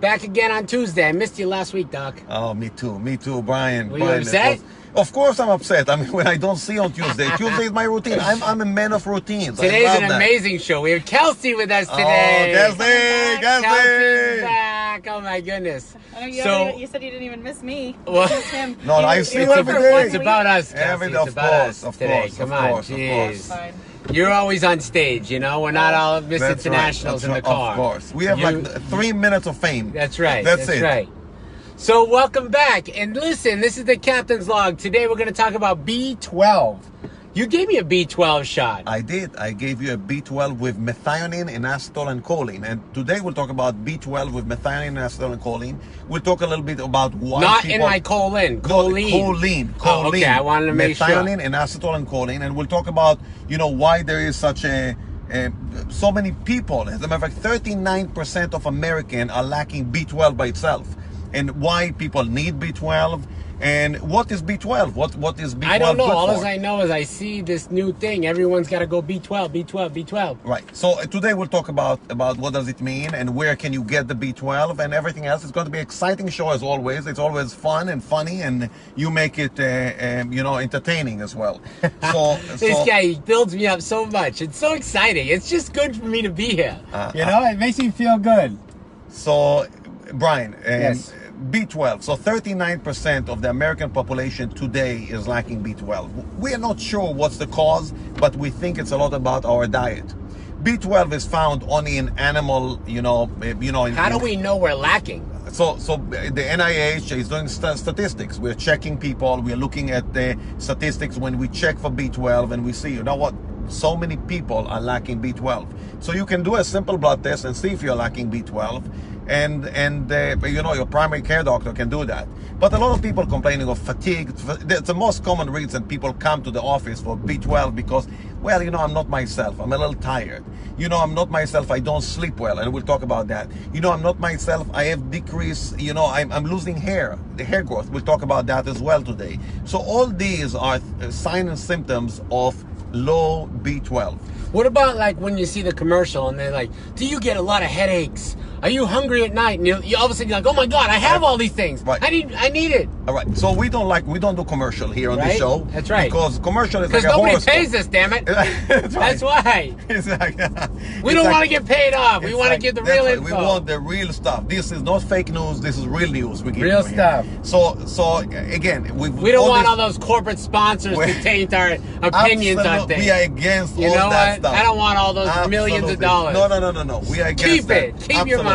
Back again on Tuesday. I missed you last week, Doc. Oh, me too, Brian. Were you upset? Of course I'm upset. I mean, when I don't see you on Tuesday. Tuesday is my routine. I'm a man of routines. Today's an amazing show. We have Kelsey with us today. Oh, Kelsey! Back. Oh my goodness. You said you didn't even miss me. Well, Just him. No, I see you every day. It's about us, Kelsey. Of It's about us course, today. Come on, jeez. Fine. You're always on stage, you know? We're not all Miss That's Internationals right. in the car. Of course. We have like 3 minutes of fame. That's right. That's it. Right. So welcome back. And listen, this is the Captain's Log. Today we're going to talk about B12. You gave me a B12 shot. I did. I gave you a B12 with methionine, inositol, and choline. And today we'll talk about B12 with methionine, inositol, and choline. We'll talk a little bit about why Not people... in my colon. Choline. Choline. Oh, okay, I wanted to make sure. Methionine, inositol, and choline. And we'll talk about, why there is such so many people. As a matter of fact, 39% of Americans are lacking B12 by itself. And why people need B12. And what is B12? What is B12? I don't know. All for? I know is I see this new thing. Everyone's got to go B12, B12, B12. Right. So today we'll talk about what does it mean and where can you get the B12 and everything else. It's going to be an exciting show as always. It's always fun and funny, and you make it entertaining as well. This guy builds me up so much. It's so exciting. It's just good for me to be here. It makes me feel good. So, Brian, yes. B12. So 39% of the American population today is lacking B12. We are not sure what's the cause, but we think it's a lot about our diet. B12 is found only in animal, How do we know we're lacking? So the NIH is doing statistics. We're checking people. We're looking at the statistics when we check for B12, and we see, you know what? So many people are lacking B12. So you can do a simple blood test and see if you're lacking B12. And your primary care doctor can do that. But a lot of people complaining of fatigue. That's the most common reason people come to the office for B12 because, I'm not myself. I'm a little tired. I'm not myself. I don't sleep well, and we'll talk about that. I'm not myself. I have decreased. I'm losing hair, the hair growth. We'll talk about that as well today. So all these are signs and symptoms of low B12. What about like when you see the commercial and they're like, do you get a lot of headaches? Are you hungry at night? And you all of a sudden you're like, oh my God, I have all these things. Right. I need it. All right. So we don't do commercial here on the show. That's right. Because commercial is like a nobody horoscope. pays us, damn it. That's right. That's why. We don't want to get paid off. We want to get the real info. We want the real stuff. This is not fake news. This is real news. We give real stuff. So again, we don't want all those corporate sponsors to taint our opinions on things. We are against all that stuff. I don't want all those millions of dollars. No. We are against that. Keep your money.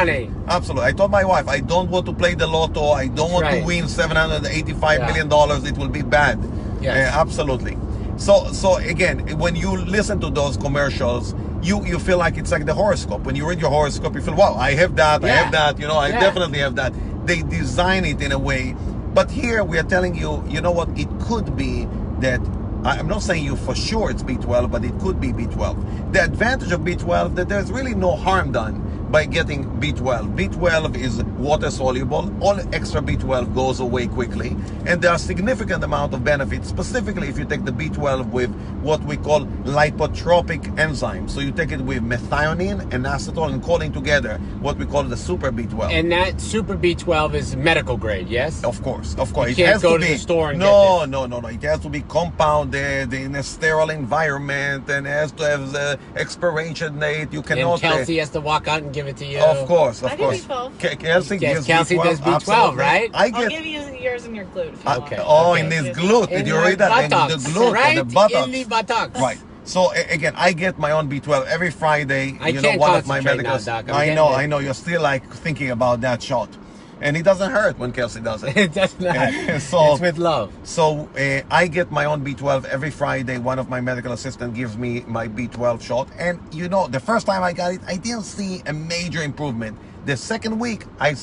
Absolutely. I told my wife, I don't want to play the lotto. I don't want to win $785 million. It will be bad. Yes. Absolutely. So again, when you listen to those commercials, you feel like it's like the horoscope. When you read your horoscope, you feel, wow, I have that, I have that, I definitely have that. They design it in a way. But here we are telling you, you know what, it could be that, I'm not saying you for sure it's B12, but it could be B12. The advantage of B12, that there's really no harm done by getting B12. B12 is water soluble. All extra B12 goes away quickly. And there are significant amount of benefits, specifically if you take the B12 with what we call lipotropic enzymes. So you take it with methionine, inositol, and choline together, what we call the super B12. And that super B12 is medical grade, yes? Of course. You can't go to the store and get this. No. It has to be compounded in a sterile environment and has to have the expiration date. You cannot. And Kelsey has to walk out and give it to you. Of course. I do B12. Kelsey does B12, absolutely. right? I'll give you yours in your glute. Okay. In this glute. Did you read that? Buttocks, the glute, right? the buttocks. In the buttocks. Right. So again, I get my own B12 every Friday. I can't one of my concentrate medical. now, Doc. I know. You're still like thinking about that shot. And it doesn't hurt when Kelsey does it. It does not. It's with love. So I get my own B12 every Friday. One of my medical assistants gives me my B12 shot. And the first time I got it, I didn't see a major improvement. The second week, I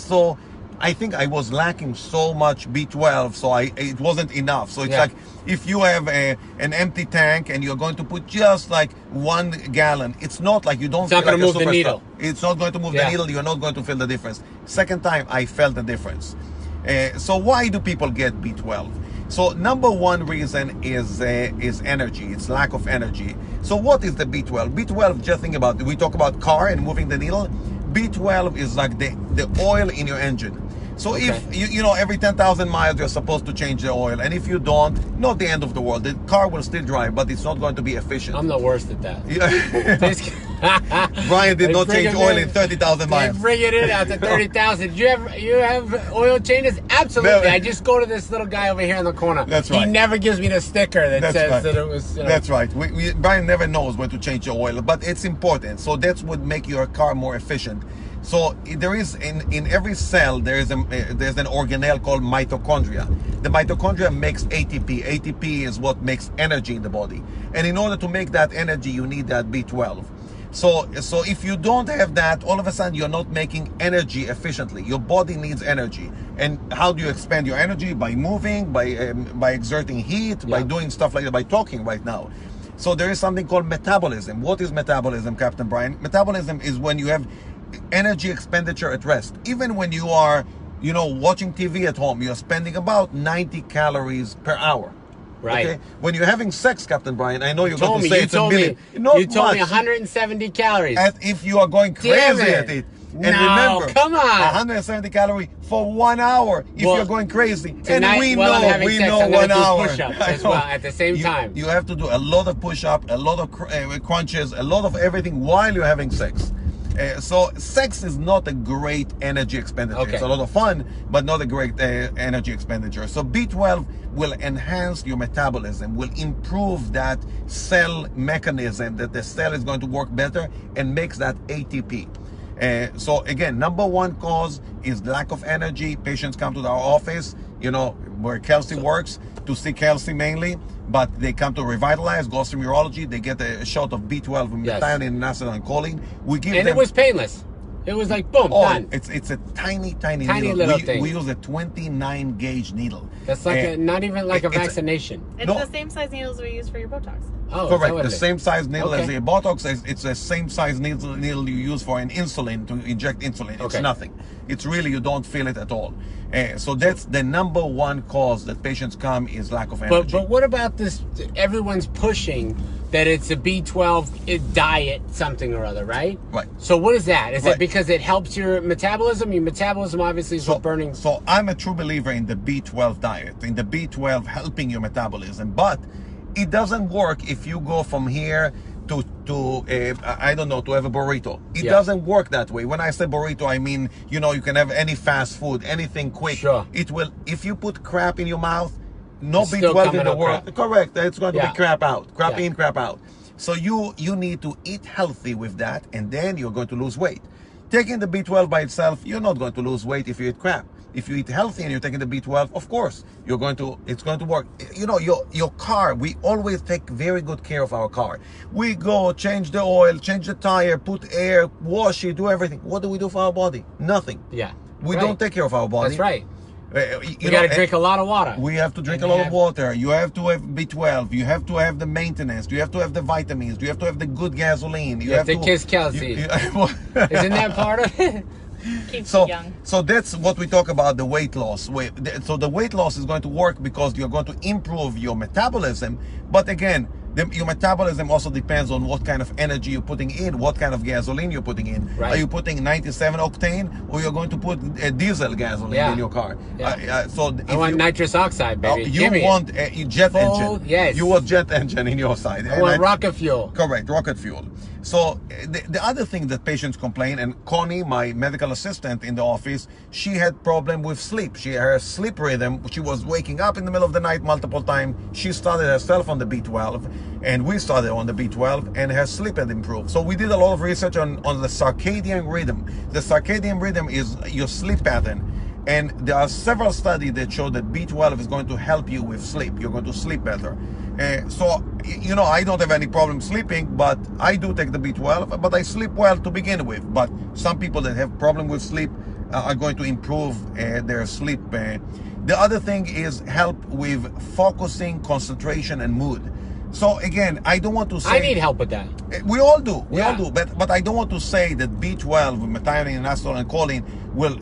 think I was lacking so much B12, so it wasn't enough. So it's like if you have an empty tank and you're going to put just like 1 gallon, it's not like you don't. It's not going to move the needle. It's not going to move the needle. You're not going to feel the difference. Second time, I felt the difference. So why do people get B12? So number one reason is energy. It's lack of energy. So what is the B12? B12, just think about it. We talk about car and moving the needle. B12 is like the oil in your engine. So Okay. if you know, every 10,000 miles you're supposed to change the oil, and if you don't, not the end of the world. The car will still drive, but it's not going to be efficient. I'm the worst at that. Yeah. Brian did not change oil in 30,000 miles. Bring it in after 30,000. You have oil changes? Absolutely. No. I just go to this little guy over here in the corner. That's right. He never gives me the sticker that That's says right. that it was. You know, That's right. Brian never knows when to change the oil, but it's important. So that's what make your car more efficient. So there is in every cell there's an organelle called mitochondria. The mitochondria makes ATP. ATP is what makes energy in the body, and in order to make that energy, you need that B12. So if you don't have that, all of a sudden you're not making energy efficiently. Your body needs energy, and how do you expand your energy? By moving, by exerting heat, by doing stuff like that, by talking right now. So there is something called metabolism. What is metabolism, Captain Brian? Metabolism is when you have energy expenditure at rest. Even when you are, you know, watching TV at home, you're spending about 90 calories per hour. right. Okay? When you're having sex, Captain Brian, I know you're Told going to me, say you it's a told million. me, Not you told me much. 170 calories. As if you are going Damn crazy it. at it. And No, remember, come on. 170 calories for 1 hour if Well, you're going crazy. Tonight, And we while I'm know, having we sex, know I'm gonna 1 do hour. push-ups I as know. well at the same time. You have to do a lot of push-up, a lot of crunches, a lot of everything while you're having sex. So sex is not a great energy expenditure. Okay. It's a lot of fun, but not a great energy expenditure. So B12 will enhance your metabolism, will improve that cell mechanism, that the cell is going to work better and makes that ATP. So again, number one cause is lack of energy. Patients come to our office, you know, where Kelsey works, to see Kelsey mainly, but they come to Revitalize, go through urology, they get a shot of B12, Yes. methionine, and acetylcholine. We give And them, it was painless. It was like, boom, done. it's a tiny needle. little thing. We use a 29 gauge needle. That's like not even like a it's a- vaccination. It's No. the same size needles we use for your Botox. Oh, is that Correct. what The it is? same size needle as Okay. the Botox. It's the same size needle you use for an insulin, to inject insulin. It's Okay. nothing. It's really, you don't feel it at all. So that's the number one cause that patients come is lack of energy. But what about this? Everyone's pushing that it's a B12 diet, something or other, right? Right. So what is that? Is it Right. because it helps your metabolism? Your metabolism obviously is what burning. So I'm a true believer in the B12 diet, in the B12 helping your metabolism, but it doesn't work if you go from here to I don't know, to have a burrito. It doesn't work that way. When I say burrito, I mean, you know, you can have any fast food, anything quick. Sure. It will, if you put crap in your mouth, no It's still B12 coming in the out world. crap. Correct. It's going to Yeah. be crap out. Crap Yeah. in, crap out. So you need to eat healthy with that, and then you're going to lose weight. Taking the B12 by itself, you're not going to lose weight if you eat crap. If you eat healthy and you're taking the B12, of course, it's going to work. You know, your car, we always take very good care of our car. We go change the oil, change the tire, put air, wash it, do everything. What do we do for our body? Nothing. Yeah. We Right. don't take care of our body. That's right. You You know, got to drink a lot of water. we have to drink a And lot of have- water. You have to have B12. You have to have the maintenance. You have to have the vitamins. You have to have the good gasoline. You have to kiss Kelsey. Isn't that part of it? Keeps So, you young. so that's what we talk about, the weight loss. So the weight loss is going to work because you're going to improve your metabolism. But again, your metabolism also depends on what kind of energy you're putting in, what kind of gasoline you're putting in. Right. Are you putting 97 octane, or you're going to put a diesel gasoline in your car? Yeah. So I want nitrous oxide, baby. you Give me want it. a jet Full- engine. yes. You want jet engine in your side. I want rocket fuel. Correct, rocket fuel. So the other thing that patients complain, and Connie, my medical assistant in the office, she had problem with sleep. Her sleep rhythm, she was waking up in the middle of the night multiple times. She started herself on the B12, and we started on the B12, and her sleep had improved. So we did a lot of research on the circadian rhythm. The circadian rhythm is your sleep pattern. And there are several studies that show that B12 is going to help you with sleep. You're going to sleep better. So, you know, I don't have any problem sleeping, but I do take the B12, but I sleep well to begin with. But some people that have problem with sleep are going to improve their sleep. The other thing is help with focusing, concentration, and mood. So again, I don't want to say I need help with that. we all do. We all Yeah. do. But I don't want to say that B12 with methionine and acetylcholine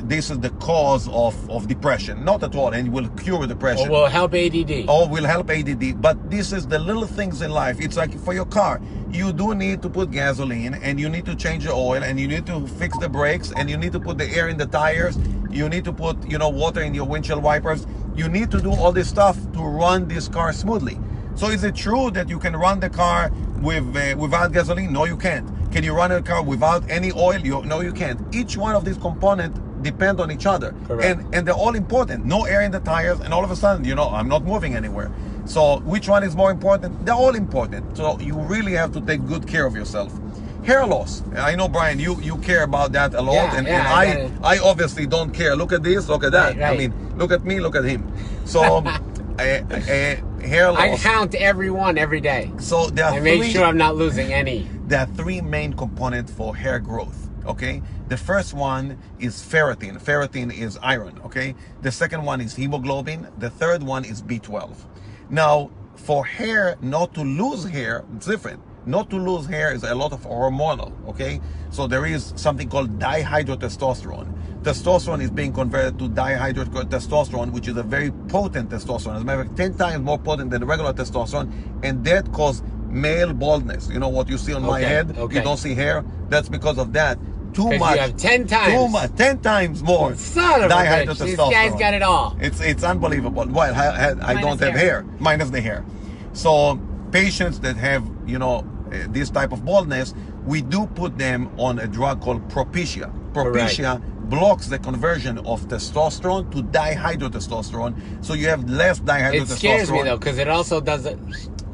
this is the cause of depression. Not at all, and it will cure depression. Or will help ADD. Or will help ADD. But this is the little things in life. It's like for your car. You do need to put gasoline, and you need to change the oil, and you need to fix the brakes, and you need to put the air in the tires. You need to put, water in your windshield wipers. You need to do all this stuff to run this car smoothly. So is it true that you can run the car without gasoline? No, you can't. Can you run a car without any oil? No, you can't. Each one of these components depend on each other. Correct. And they're all important. No air in the tires, and all of a sudden, I'm not moving anywhere. So which one is more important? They're all important. So you really have to take good care of yourself. Hair loss. I know, Brian, you care about that a lot. Yeah, and yeah, I obviously don't care. Look at this, look at that. Right. I mean, look at me, look at him. So hair loss. I count every one every day. So there are I make sure I'm not losing any. There are three main components for hair growth. Okay, the first one is ferritin. Ferritin is iron. Okay, the second one is hemoglobin. The third one is B12. Now, for hair not to lose hair, it's different. Not to lose hair is a lot of hormonal. Okay, so there is something called dihydrotestosterone. Testosterone is being converted to dihydrotestosterone, which is a very potent testosterone. As a matter of fact, 10 times more potent than regular testosterone, and that causes male baldness. You know what you see on my head? Okay. You don't see hair. That's because of that. Too 'Cause much. you have 10 times. Too much. 10 times more. Son of a bitch. This guy's got it all. It's unbelievable. Well, I don't have hair. Minus the hair. So patients that have, this type of baldness, we do put them on a drug called Propecia. Propecia blocks the conversion of testosterone to dihydrotestosterone, so you have less dihydrotestosterone. It scares me though, because it also does it.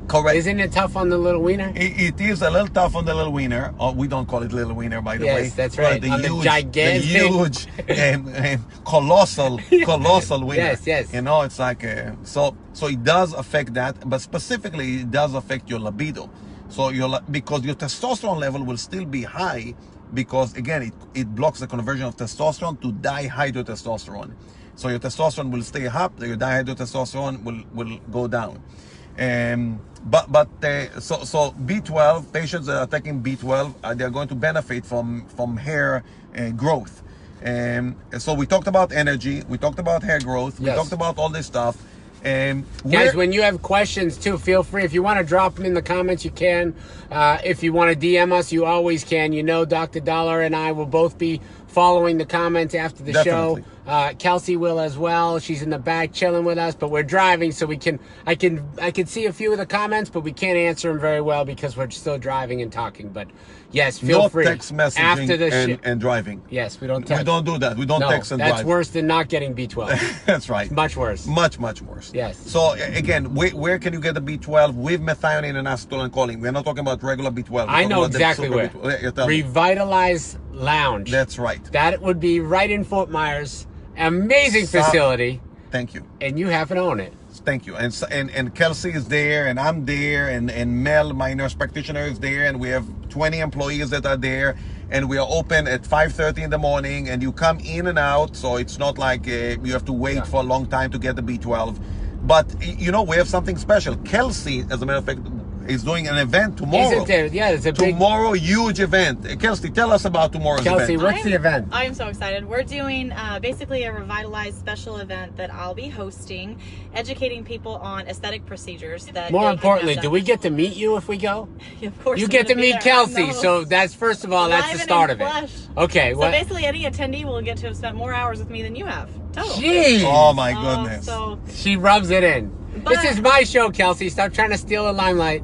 Correct. Isn't it tough on the little wiener? It is a little tough on the little wiener. We don't call it little wiener, by the way. Yes, that's right. The On the huge, gigantic, huge, colossal wiener. Yes. It's like so it does affect that, but specifically it does affect your libido. So because your testosterone level will still be high, because again it blocks the conversion of testosterone to dihydrotestosterone. So your testosterone will stay up, your dihydrotestosterone will go down. So B12 patients that are taking B12 they're going to benefit from hair growth. So we talked about energy, we talked about hair growth, we talked about all this stuff. Guys, when you have questions too, feel free. If you want to drop them in the comments, you can. If you want to DM us, you always can. Dr. Daller and I will both be following the comments after the show. Kelsey will as well. She's in the back chilling with us, but we're driving, so I can see a few of the comments, but we can't answer them very well because we're still driving and talking. But yes, feel free. No text messaging after the and driving. Yes, we don't text. We don't do that. We don't text and drive. That's worse than not getting B12. That's right. It's much worse. Much worse. Yes. So again, where can you get the B12 with methionine and acetylcholine? We're not talking about regular B12. I know exactly where. Revitalize Lounge. That's right. That would be right in Fort Myers. Amazing facility. Thank you. And you happen to own it. Thank you. And Kelsey is there, and I'm there, and Mel, my nurse practitioner, is there, and we have 20 employees that are there, and we are open at 5:30 in the morning, and you come in and out, so it's not like you have to wait for a long time to get the B12. But we have something special. Kelsey, as a matter of fact, is doing an event tomorrow. Isn't there? Yeah, it's a big... Tomorrow, huge event. Kelsey, tell us about tomorrow's event. Kelsey, what's the event? I'm so excited. We're doing basically a Revitalize special event that I'll be hosting, educating people on aesthetic procedures. That More importantly, do we get to meet you if we go? Of course. You get to meet Kelsey, so that's, first of all, that's the start of it. Okay. So basically, any attendee will get to have spent more hours with me than you have. Total. Jeez. Oh, my goodness. She rubs it in. This is my show, Kelsey. Stop trying to steal the limelight.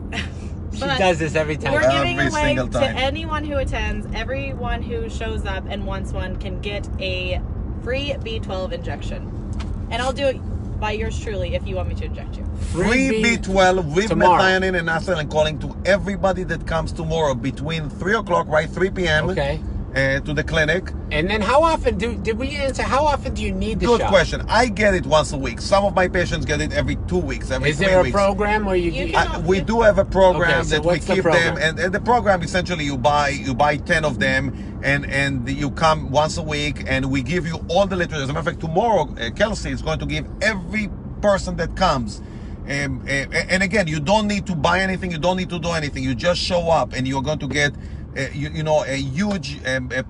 She does this every time. We're giving away to anyone who attends. Everyone who shows up and wants one can get a free B12 injection. And I'll do it by yours truly if you want me to inject you. Free B12 with methionine and acetylcholine to everybody that comes tomorrow between 3 o'clock, 3 p.m. Okay. To the clinic. And then how often did we answer? How often do you need the shot? Good question. I get it once a week. Some of my patients get it every 2 weeks, every 3 weeks. Is there a program where we do have a program that we keep them, program? and the program essentially you buy 10 of them, and you come once a week, and we give you all the literature. As a matter of fact, tomorrow Kelsey is going to give every person that comes And again, you don't need to buy anything. You don't need to do anything. You just show up, and you're going to get a huge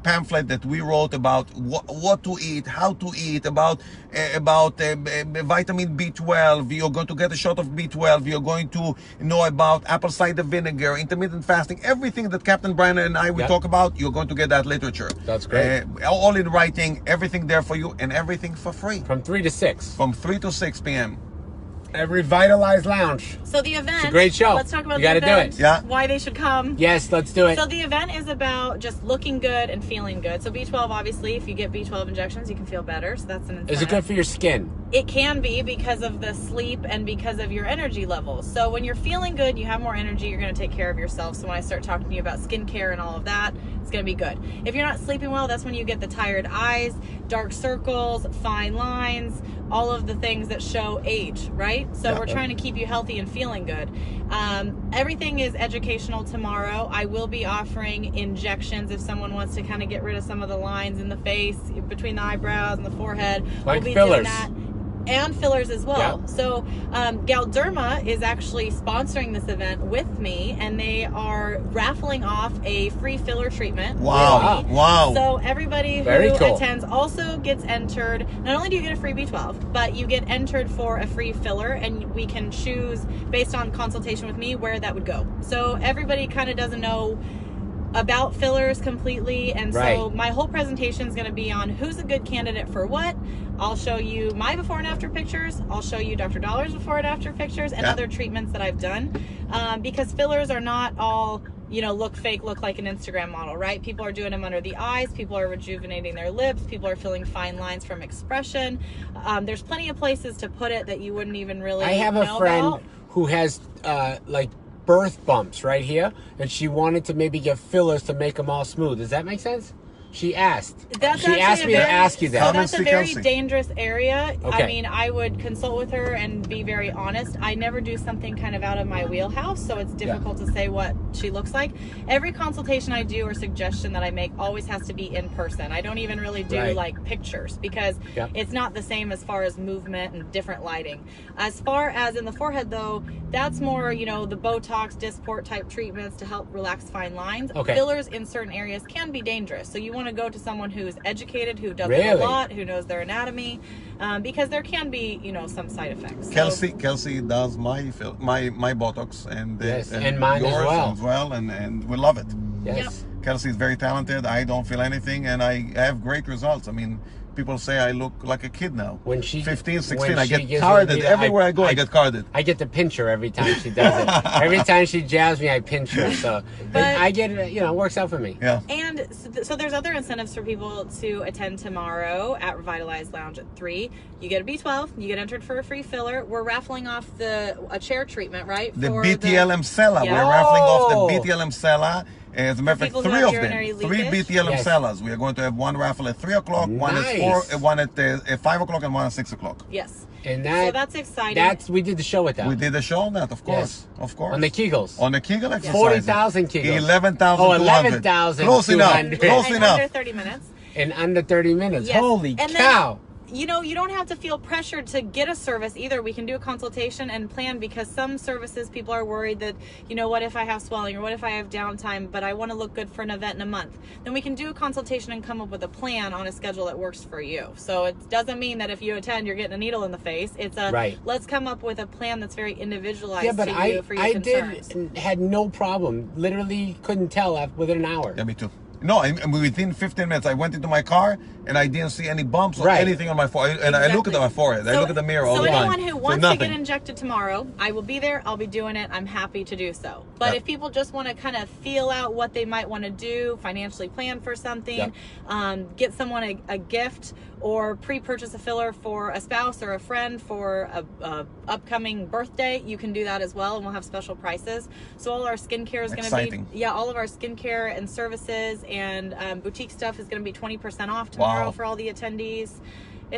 pamphlet that we wrote about what to eat, how to eat, about vitamin B12. You're going to get a shot of B12. You're going to know about apple cider vinegar, intermittent fasting, everything that Captain Brian and I will talk about. You're going to get that literature. That's great. All in writing, everything there for you, and everything for free. From 3 to 6. From 3 to 6 p.m. At Revitalize Lounge. So the event. It's a great show. Let's talk about you the event. Do it. Yeah. Why they should come. Yes, let's do it. So the event is about just looking good and feeling good. So B12, obviously, if you get B12 injections, you can feel better. So that's an incentive. Is it good for your skin? It can be because of the sleep and because of your energy levels. So when you're feeling good, you have more energy, you're going to take care of yourself. So when I start talking to you about skincare and all of that, it's going to be good. If you're not sleeping well, that's when you get the tired eyes, dark circles, fine lines, all of the things that show age, right? So we're trying to keep you healthy and feeling good. Everything is educational tomorrow. I will be offering injections if someone wants to kind of get rid of some of the lines in the face, between the eyebrows and the forehead. Like we'll be fillers. doing that. And fillers as well. Yeah. So Galderma is actually sponsoring this event with me, and they are raffling off a free filler treatment. Wow. with me. Wow. So everybody who Very cool. attends also gets entered. Not only do you get a free B12, but you get entered for a free filler, and we can choose based on consultation with me where that would go. So everybody kind of doesn't know about fillers completely, and so my whole presentation is going to be on who's a good candidate for what. I'll show you my before and after pictures. I'll show you Dr. Daller's before and after pictures and other treatments that I've done, because fillers are not all, look fake, look like an Instagram model, right? People are doing them under the eyes. People are rejuvenating their lips. People are filling fine lines from expression. There's plenty of places to put it that you wouldn't even really I have a friend who has like birth bumps right here, and she wanted to maybe get fillers to make them all smooth. Does that make sense? She asked. She asked me to ask you that. So that's a very Kelsey. dangerous area. Okay. I mean, I would consult with her and be very honest. I never do something kind of out of my wheelhouse, so it's difficult to say what she looks like. Every consultation I do or suggestion that I make always has to be in person. I don't even really do like pictures, because it's not the same as far as movement and different lighting. As far as in the forehead, though, that's more, the Botox, Dysport type treatments to help relax fine lines. Okay. Fillers in certain areas can be dangerous, so you want to go to someone who's educated, who does it a lot, who knows their anatomy, because there can be, some side effects. Kelsey does my Botox and mine yours as well, and we love it. Yes. Kelsey is very talented. I don't feel anything, and I have great results. I mean, people say I look like a kid now. When she 15, 16, when I she get gives carded. me- Everywhere I go, I get carded. I get to pinch her every time she does it. Every time she jabs me, I pinch her. So I get it. It works out for me. Yeah. And so there's other incentives for people to attend tomorrow at Revitalize Lounge at 3. You get a B12. You get entered for a free filler. We're raffling off a chair treatment, right? The for BTLM Sella. Yeah. We're raffling off the BTLM Sella. As a matter of fact, people who 3 have of them. urinary 3 leakage. BTLM Sellas. We are going to have one raffle at 3 o'clock, one at 4, one at 5 o'clock, and one at 6 o'clock. Yes. And So that's exciting. we did the show with that. We did a show on that, of course. Of course. On the Kegels. On the Kegel exercise. 40,000 Kegels. 11,200. Oh, 11,200. Close enough. Close in enough. under 30 minutes. In under 30 minutes. Yes. Holy And cow. You don't have to feel pressured to get a service either. We can do a consultation and plan, because some services, people are worried that, what if I have swelling, or what if I have downtime, but I want to look good for an event in a month. Then we can do a consultation and come up with a plan on a schedule that works for you. So it doesn't mean that if you attend, you're getting a needle in the face. It's let's come up with a plan that's very individualized to you for your concerns. Had no problem. Literally couldn't tell within an hour. Yeah, me too. No, and within 15 minutes, I went into my car and I didn't see any bumps or anything on my forehead. And I look at my forehead. I look at the mirror all the time. So anyone who wants to get injected tomorrow, I will be there. I'll be doing it. I'm happy to do so. But if people just want to kind of feel out what they might want to do, financially plan for something, get someone a gift, or pre-purchase a filler for a spouse or a friend for a upcoming birthday, you can do that as well, and we'll have special prices. So all our skincare is going to be, all of our skincare and services and boutique stuff is going to be 20% off tomorrow for all the attendees.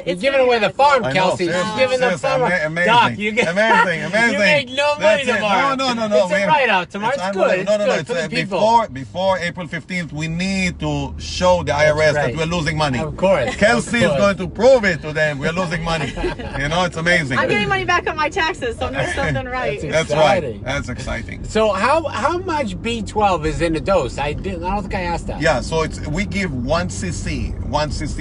You're giving away the farm, I know, Kelsey. She's seriously, giving the seriously, farm. amazing, Doc, you get amazing. You make no money That's it. tomorrow. No. It's a write-off tomorrow. It's good. It's good It's for the people. before April 15th. We need to show the IRS that right. we're losing money. Of course. Kelsey is going to prove it to them. We're losing money. It's amazing. I'm getting money back on my taxes, so I'm doing something right. That's exciting. right. That's exciting. So how much B12 is in a dose? I don't think I asked that. Yeah, so we give 1 cc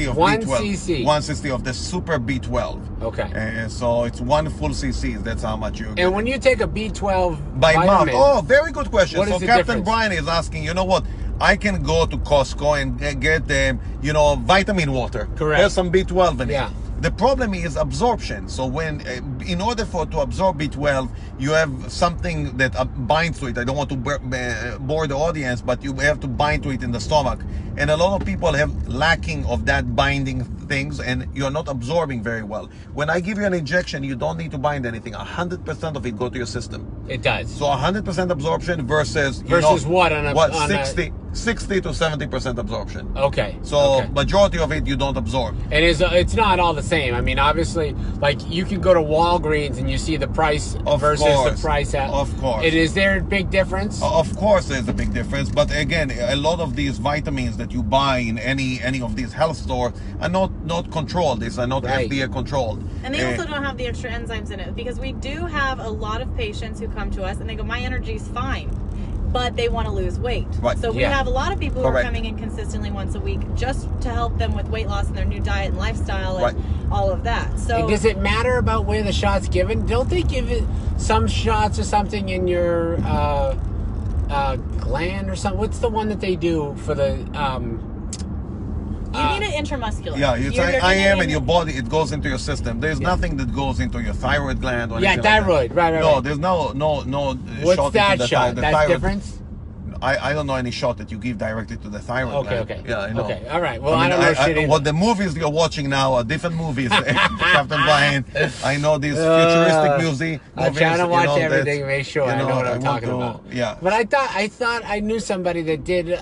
of One B12. cc. 1 cc of the super B12. Okay. And so it's 1 full cc. That's how much you get. And when you take a B12 By mouth. vitamin, Oh, very good question. What So is the Captain difference? Brian is asking, you know what? I can go to Costco and get them, vitamin water. Correct. There's some B12 in it. Yeah. The problem is absorption. So in order to absorb B12, you have something that binds to it. I don't want to bore the audience, but you have to bind to it in the stomach. And a lot of people have lacking of that binding things, and you're not absorbing very well. When I give you an injection, you don't need to bind anything. 100% of it go to your system. it does. So 100% absorption versus what on a 60 to 70% absorption. Okay. So okay. majority of it you don't absorb. And it's not all the same. I mean, obviously, like you can go to Walgreens and you see the price versus the price at. Of course. Is there a big difference? Of course, there's a big difference. But again, a lot of these vitamins that you buy in any of these health stores are not controlled. These are not Right. FDA controlled. And they also don't have the extra enzymes in it, because we do have a lot of patients who come to us and they go, my energy's fine, but they want to lose weight. Right. So we Yeah. have a lot of people who Correct. are coming in consistently once a week just to help them with weight loss and their new diet and lifestyle and Right. all of that. So And does it matter about where the shot's given? Don't they give it some shots or something in your gland or something? What's the one that they do for the you need it intramuscular. Yeah, it's You're gonna IM need and your it- body, it goes into your system. There's nothing that goes into your thyroid gland or Yeah, anything like that. thyroid. Right. No, Right. there's no What's shot that into the shot? the That's thyroid. different? I don't know any shot that you give directly to the thyroid Okay. gland. Okay. Yeah, I know. Okay. All right. Well, I don't know shit either. What the movies you're watching now are different movies. Captain Brian, I know these futuristic movies. I'm trying to watch that's- everything to make sure I know what I'm want talking to- about. Yeah. But I thought I knew somebody that did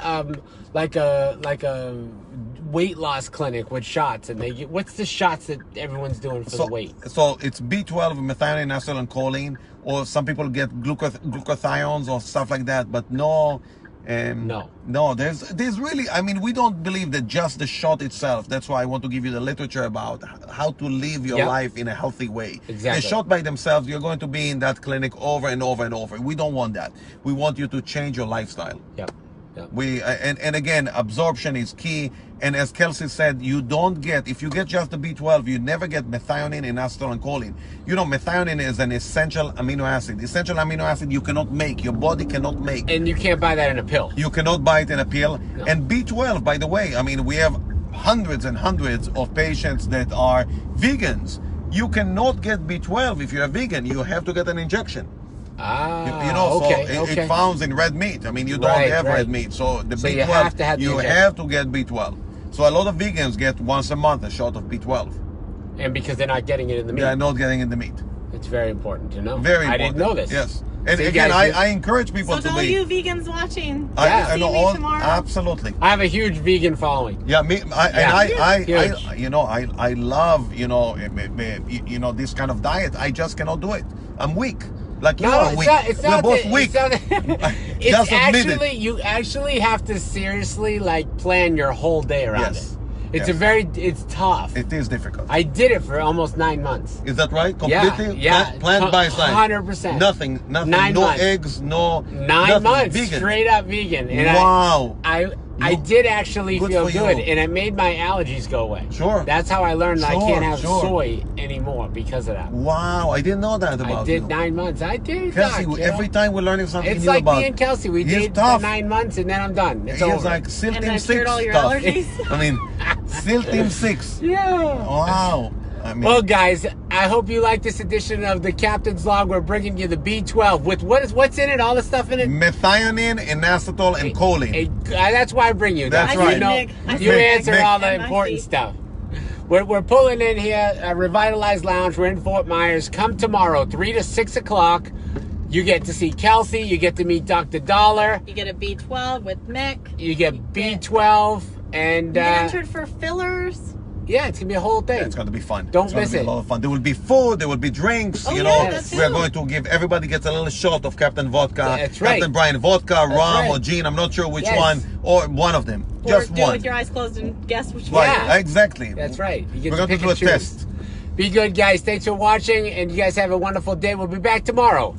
like a weight loss clinic with shots, and they get, what's the shots that everyone's doing for the weight? So it's B12, methionine, acetylcholine, choline, or some people get glucathiones or stuff like that, but no. No, there's really, I mean, we don't believe that just the shot itself. That's why I want to give you the literature about how to live your life in a healthy way. Exactly. The shot by themselves, you're going to be in that clinic over and over and over. We don't want that. We want you to change your lifestyle. Yep. Yep. And again, absorption is key. And as Kelsey said, you don't get, if you get just the B12, you never get methionine and acetylcholine. Methionine is an essential amino acid. Essential amino acid you cannot make. Your body cannot make. And you can't buy that in a pill. You cannot buy it in a pill. No. And B12, by the way, I mean, we have hundreds and hundreds of patients that are vegans. You cannot get B12 if you're a vegan. You have to get an injection. Okay. It founds in red meat. I mean, you don't have red meat. So the B12, you have to have the injection. have to get B12. So a lot of vegans get once a month a shot of B12. And because they're not getting it in the meat. They are not getting in the meat. It's very important to know. Very important. I didn't know this. Yes. And So you again, guys- I encourage people So to to all be. you vegans watching, I see know me all, tomorrow. absolutely. I have a huge vegan following. Yeah, me. I Huge. love this kind of diet. I just cannot do it. I'm weak. Like you are weak. We're both weak. It's actually, you actually have to seriously plan your whole day around Yes. it. It's Yes. it's tough. It is difficult. I did it for almost 9 months. Is that right? Completely? Yeah. Plant-based diet. 100%. Nothing. 9 no months. eggs. No. 9 nothing. months, Vegan. straight up vegan. And Wow. I did actually Good feel for good, you. and it made my allergies go away. Sure. That's how I learned that I Sure, can't have sure. soy anymore because of that. Wow, I didn't know that about I did you. 9 months. I did. Kelsey, Doc, every time we're learning something it's new like about. me and Kelsey. We He's did for tough. 9 months, and then I'm done. It's He's over. like SEAL And Team then 6 cured all your stuff. allergies? I mean, SEAL Team 6. Yeah. Wow. I mean, Well, guys, I hope you like this edition of the Captain's Log. We're bringing you the B12 with what's in it, all the stuff in it. methionine and acetal and choline. That's why I bring you. That's Doc. right. You know, Nick. I you see answer Nick. all the And I important see. stuff. We're pulling in here, Revitalize Lounge. We're in Fort Myers. Come tomorrow, 3 to 6 o'clock. You get to see Kelsey. You get to meet Dr. Daller. You get a B12 with Mick. You get B12 and You get entered for fillers. Yeah, it's gonna be a whole thing. Yeah, it's going to be fun. Don't miss it. A lot of fun. There will be food. There will be drinks. Oh, you yeah, know, that too. we are going to give everybody gets a little shot of Captain Vodka. That's right. Captain Brian Vodka, rum right. or gin. I'm not sure which Yes. one, or one of them. Or Just do one. it with your eyes closed and guess which one. Right. Yeah. Exactly. That's right. You get We're to going to pick do a and choose. test. Be good, guys. Thanks for watching, and you guys have a wonderful day. We'll be back tomorrow.